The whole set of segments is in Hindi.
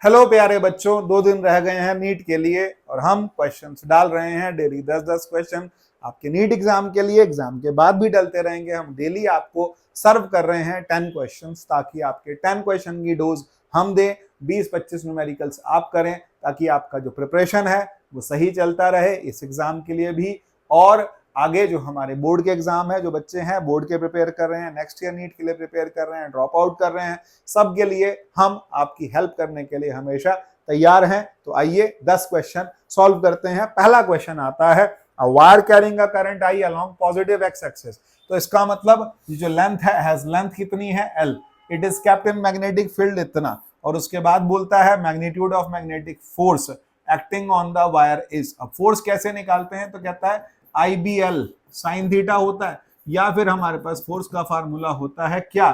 हेलो प्यारे बच्चों, 2 दिन रह गए हैं नीट के लिए और हम क्वेश्चंस डाल रहे हैं डेली 10-10 क्वेश्चन आपके नीट एग्जाम के लिए। एग्जाम के बाद भी डलते रहेंगे। हम डेली आपको सर्व कर रहे हैं 10 क्वेश्चंस ताकि आपके 10 क्वेश्चन की डोज हम दें, 20-25 न्यूमेरिकल्स आप करें ताकि आपका जो प्रिपरेशन है वो सही चलता रहे इस एग्जाम के लिए भी। और आगे जो हमारे बोर्ड के एग्जाम है, जो बच्चे हैं बोर्ड के प्रिपेयर कर रहे हैं, नेक्स्ट ईयर नीट के लिए प्रिपेयर कर रहे हैं, ड्रॉप आउट कर रहे हैं, सबके लिए हम आपकी हेल्प करने के लिए हमेशा तैयार हैं। तो आइए 10 क्वेश्चन सॉल्व करते हैं। पहला क्वेश्चन आता है, a wire carrying a current I along positive x axis. तो इसका मतलब ये जो लेंथ है, हैज लेंथ कितनी है L, it is kept in magnetic field इतना। और उसके बाद बोलता है magnitude of magnetic force acting on the wire is. अब फोर्स कैसे निकालते हैं, तो कहता है IBL साइन थीटा होता है, या फिर हमारे पास फोर्स का फार्मूला होता है क्या,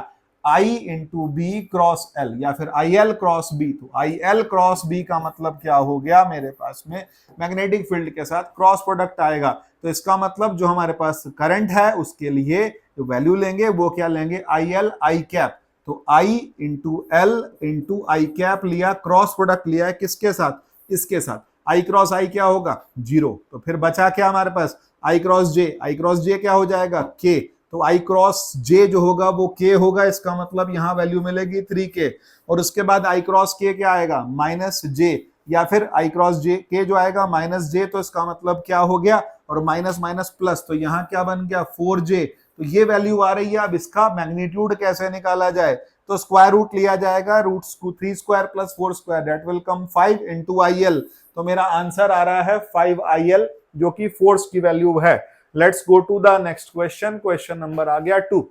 I into B cross L, या फिर IL क्रॉस बी। तो IL क्रॉस बी का मतलब क्या हो गया, मेरे पास में मैग्नेटिक फील्ड के साथ क्रॉस प्रोडक्ट आएगा। तो इसका मतलब जो हमारे पास करंट है उसके लिए जो वैल्यू लेंगे वो क्या लेंगे, IL I कैप। तो I into L into I cap लिया, क्रॉस प्रोडक्ट लिया है किसके साथ, इसके साथ। I क्रॉस I क्या होगा, 0। तो फिर बचा क्या हमारे पास, I cross J। I cross J क्या हो जाएगा, K। तो I क्रॉस J जो होगा वो K होगा, इसका मतलब यहां वैल्यू मिलेगी 3K। और उसके बाद I क्रॉस K क्या आएगा, माइनस J, या फिर I क्रॉस J K जो आएगा माइनस J। तो इसका मतलब क्या हो गया, और माइनस माइनस प्लस, तो यहाँ क्या बन गया 4J। तो ये वैल्यू आ रही है। अब इसका मैग्नीट्यूड कैसे निकाला जाए, तो स्क्वायर रूट लिया जाएगा, root 3 square plus 4 square, that will come 5 into IL। तो मेरा आंसर आ रहा है 5IL, जो कि फोर्स की वैल्यू है। Let's go to the next question. Question number आ गया 2।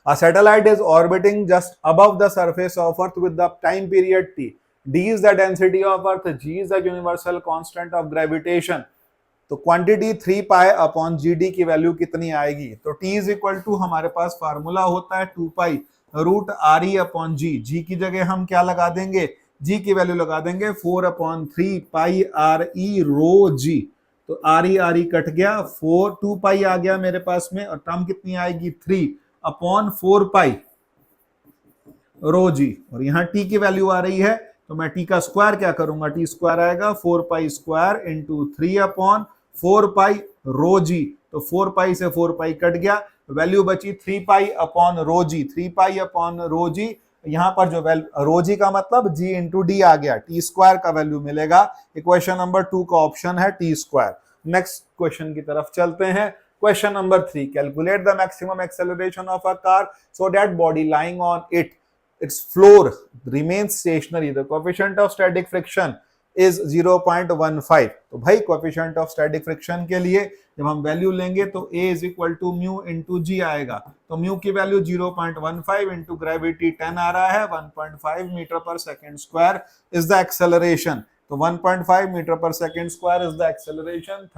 A satellite is orbiting just above the surface of Earth with the time period t. D is the density of Earth, G is the universal constant of gravitation। तो क्वांटिटी 3 पाई अपॉन GD की वैल्यू कितनी आएगी, तो T इज इक्वल टू हमारे पास फार्मूला होता है 2 pi root RE upon G। G की जगह हम क्या लगा देंगे, G की वैल्यू लगा देंगे 4 अपॉन 3 पाई RE रो G। तो RE कट गया, 2 पाई आ गया मेरे पास में, और टर्म कितनी आएगी 3 अपॉन 4 पाई रो G। और यहाँ T की वैल्यू आ रही है, तो मैं T का स्क्वायर क्या करूंगा, T स्क्वायर आएगा 4 पाई स्क्वायर इंटू 3 अपॉन 4 पाई रो G। तो 4 पाई से 4 पाई कट गया, वैल्यू बची 3 pi upon rho G। 3 pi upon rho G, यहाँ पर जो रो G का मतलब G इंटू डी आ गया, T स्क्वायर का वैल्यू मिलेगा। इक्वेशन नंबर 2 का ऑप्शन है T स्क्वायर। नेक्स्ट क्वेश्चन की तरफ चलते हैं। Question number 3, calculate the maximum acceleration of a car so that body lying on its floor remains stationary. The coefficient of static friction is 0.15। तो भाई coefficient of static friction के लिए जब हम वैल्यू लेंगे तो A is equal to mu into G आएगा। तो म्यू की वैल्यू 0.15 इंटू ग्रेविटी 10 आ रहा है, 1.5 मीटर पर second square is the acceleration. तो 1.5 मीटर पर second square is the acceleration,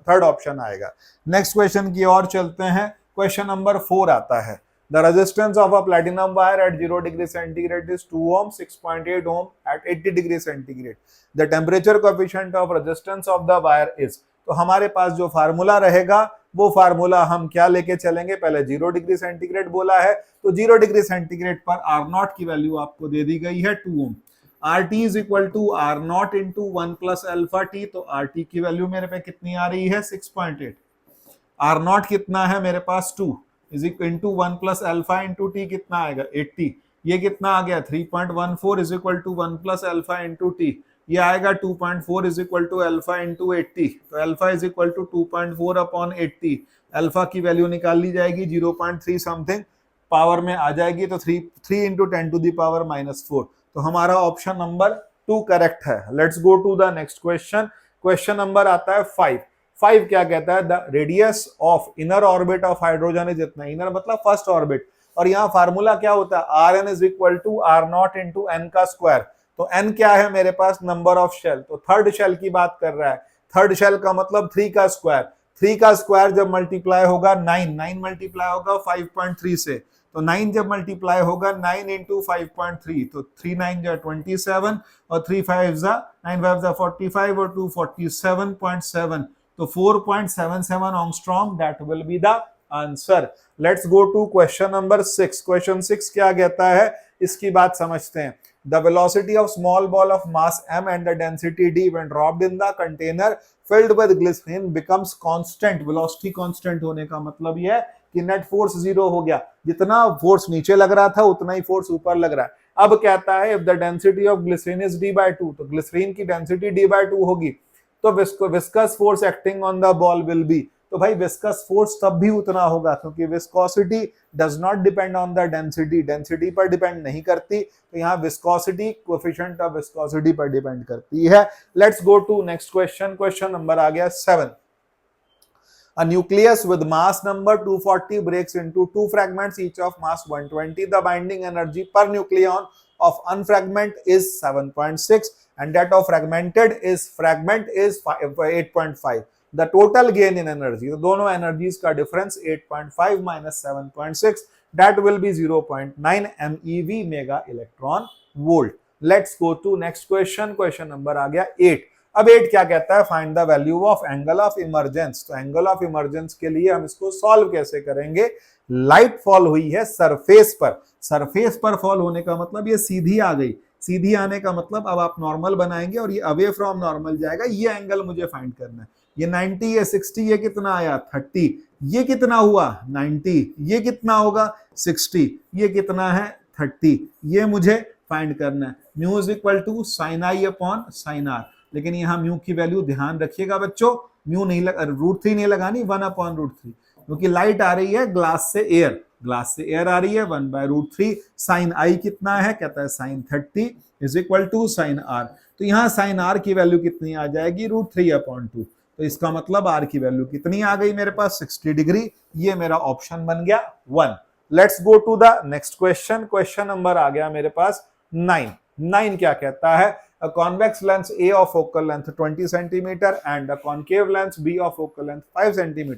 third option आएगा। नेक्स्ट क्वेश्चन की ओर चलते हैं। क्वेश्चन नंबर 4 आता है, the resistance of a platinum wire at 0 degree centigrade is 2 ohm, 6.8 ohm at 80 degree centigrade. The temperature coefficient of resistance of the wire is। तो हमारे पास जो फार्मूला रहेगा वो फार्मूला हम क्या लेके चलेंगे, पहले 0 डिग्री सेंटीग्रेड बोला है, तो 0 डिग्री सेंटीग्रेड पर R0 की वैल्यू आपको दे दी गई है 2 ओम। RT is equal to R0 into 1 plus alpha t। तो RT की वैल्यू मेरे पे कितनी आ रही है 6.8, R0 कितना है मेरे पास 2 is into 1 plus alpha into T कितना आएगा 80। ये कितना आ गया 3.14 is equal to 1 plus alpha into T, ये आएगा 2.4 is equal to alpha into 80। तो alpha is equal to 2.4 upon 80। Alpha की वैल्यू निकाल ली जाएगी 0.3 समथिंग पावर में आ जाएगी, तो 3 इंटू 10 टू द पावर -4। तो हमारा ऑप्शन नंबर 2 करेक्ट है। Let's go to the next question. Question number आता है 5 क्या कहता है, the radius of inner orbit of hydrogen is इतना। इनर मतलब फर्स्ट ऑर्बिट, और यहाँ फार्मूला क्या होता है, Rn is equal to R0 into n का स्क्वायर। तो n क्या है मेरे पास, नंबर ऑफ शेल। तो थर्ड शेल की बात कर रहा है, थर्ड शेल का मतलब 3 का स्क्वायर। 3 का स्क्वायर जब मल्टीप्लाई होगा 9 मल्टीप्लाई होगा 5.3 से, तो 9 जब मल्टीप्लाई होगा 9 इंटू 5.3, तो 3 9 जा 27 और 3 5 जा 9 5 जा 45 और 2 47.7। तो 4.77 angstrom, that will be the answer. Let's go to question number 6। Question 6 क्या कहता है, इसकी बात समझते हैं। the velocity of small ball of mass m and the density d when dropped in the container filled with glycerin becomes constant. velocity constant होने का मतलब यह है कि नेट फोर्स जीरो हो गया, जितना फोर्स नीचे लग रहा था उतना ही फोर्स ऊपर लग रहा है। अब कहता है if the density of glycerine is d/2, तो ग्लिसरीन की डेंसिटी d/2 होगी, तो viscous force acting on the ball will be, तो भाई विस्कस फोर्स तब भी उतना होगा क्योंकि viscosity does not depend on the density, density पर डिपेंड नहीं करती, तो यहाँ विस्कोसिटी कोएफिशिएंट ऑफ विस्कोसिटी पर डिपेंड करती है। Let's go to next question. Question number आ गया 7। A nucleus with mass number 240 breaks into two fragments each of mass 120. The binding energy per nucleon of unfragment is 7.6 and that of fragment is 8.5. The total gain in energy, तो दोनों energies का difference 8.5 minus 7.6, that will be 0.9 MeV mega electron volt. Let's go to next question. Question number आ गया 8। अब 8 क्या कहता है, find the value of angle of emergence. तो एंगल ऑफ इमर्जेंस के लिए हम इसको सॉल्व कैसे करेंगे, लाइट फॉल हुई है सरफेस पर, सरफेस पर फॉल होने का मतलब ये सीधी आ गई, सीधी आने का मतलब अब आप नॉर्मल बनाएंगे और ये अवे फ्रॉम नॉर्मल जाएगा, ये एंगल मुझे फाइंड करना है। ये 90, ये 60, ये कितना आया 30, ये कितना हुआ 90, ये कितना होगा 60, ये कितना है 30, ये मुझे फाइंड करना है। Mu is equal to sine i upon sine r, लेकिन यहाँ म्यू की वैल्यू ध्यान रखिएगा बच्चों, म्यू नहीं √3 नहीं लगानी, 1/√3, क्योंकि लाइट आ रही है ग्लास से एयर, ग्लास से एयर आ रही है 1/√3। साइन आई कितना है, कहता है sine 30 is equal to sine r, तो यहाँ साइन आर की वैल्यू कितनी आ जाएगी √3/2, तो इसका मतलब आर की वैल्यू कितनी आ गई मेरे पास 60 डिग्री, ये मेरा ऑप्शन बन गया 1। Let's go to the next question. Question number आ गया मेरे पास 9। 9 क्या कहता है, a convex lens A of focal length 20 cm and a concave lens B of focal length 5 cm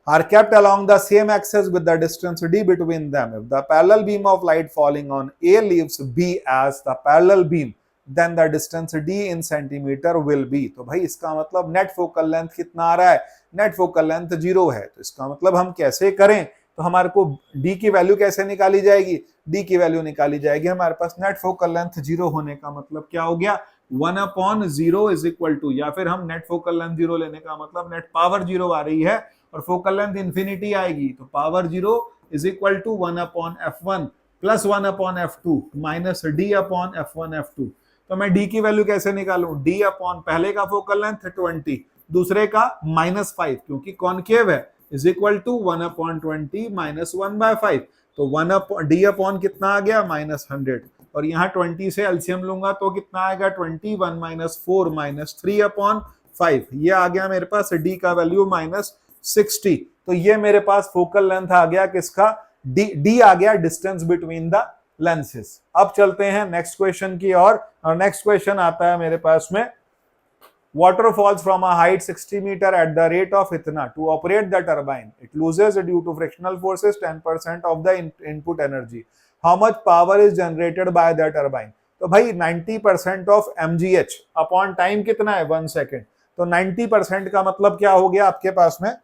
are kept along the same axis with the distance d between them. If the parallel beam of light falling on A leaves B as the parallel beam, then the distance d in centimeter will be. तो भाई इसका मतलब नेट फोकल लेंथ कितना आ रहा है, नेट फोकल लेंथ 0 है, तो इसका मतलब हम कैसे करें, तो हमारे को d की वैल्यू कैसे निकाली जाएगी, d की वैल्यू निकाली जाएगी हमारे पास नेट फोकल लेंथ 0 होने का मतलब क्या हो गया 1/0 इज इक्वल टू, या फिर हम नेट फोकल लेंथ 0 लेने का मतलब नेट पावर 0 आ रही है और फोकल लेंथ इंफिनिटी आएगी, तो power 0 is equal to 1/f1 plus 1/f2 minus d/f1f2। तो मैं d की वैल्यू कैसे निकालूं, d अपॉन पहले का फोकल लेंथ 20, दूसरे का -5 क्योंकि कॉनकेव है, इज इक्वल टू 1/20 माइनस 1/5, तो d अपॉन कितना आ गया -100, और यहाँ 20 से एलसीएम लूंगा तो कितना आएगा 21 माइनस 4 माइनस 3/5, ये आ गया मेरे पास d का वैल्यू -60। तो ये मेरे पास फोकल लेंथ आ गया किसका, d आ गया डिस्टेंस बिटवीन द लेंसेज। अब चलते हैं नेक्स्ट क्वेश्चन की और नेक्स्ट क्वेश्चन आता है मेरे पास में, water falls from a height 60 meter at the rate of इतना, to operate the turbine it loses due to frictional forces 10% of the input energy. How much power is generated by the turbine? तो भाई 90% of mgh अपॉन टाइम कितना है 1 सेकेंड, तो 90% का मतलब क्या हो गया आपके पास में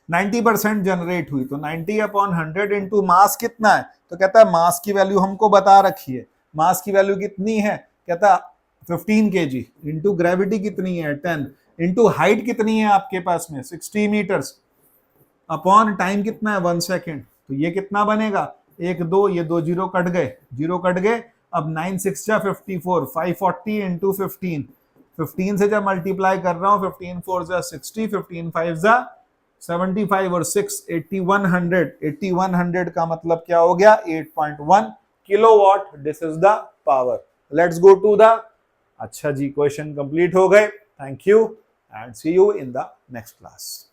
90% जनरेट हुई, तो 90/100 इंटू मास कितना है, तो कहता है मास की वैल्यू हमको बता रखी है, मास की वैल्यू कितनी है, कहता है 15 kg, इंटू ग्रेविटी कितनी है 10, इंटू हाइट कितनी है आपके पास में 60 मीटर्स, अपॉन टाइम कितना है 1 सेकेंड, तो ये कितना बनेगा 1 2, ये 2 जीरो कट गए, जीरो कट गए, अब 9 6 जा 54, 540 इंटू 15 से जब मल्टीप्लाई कर रहा हूँ 15 4 जा 60, 15 5 जा 75 और 6 8100 का मतलब क्या हो गया 8.1 kilowatt, this is the power. Let's go to the, अच्छा जी क्वेश्चन कंप्लीट हो गए, thank you and see you in the next class.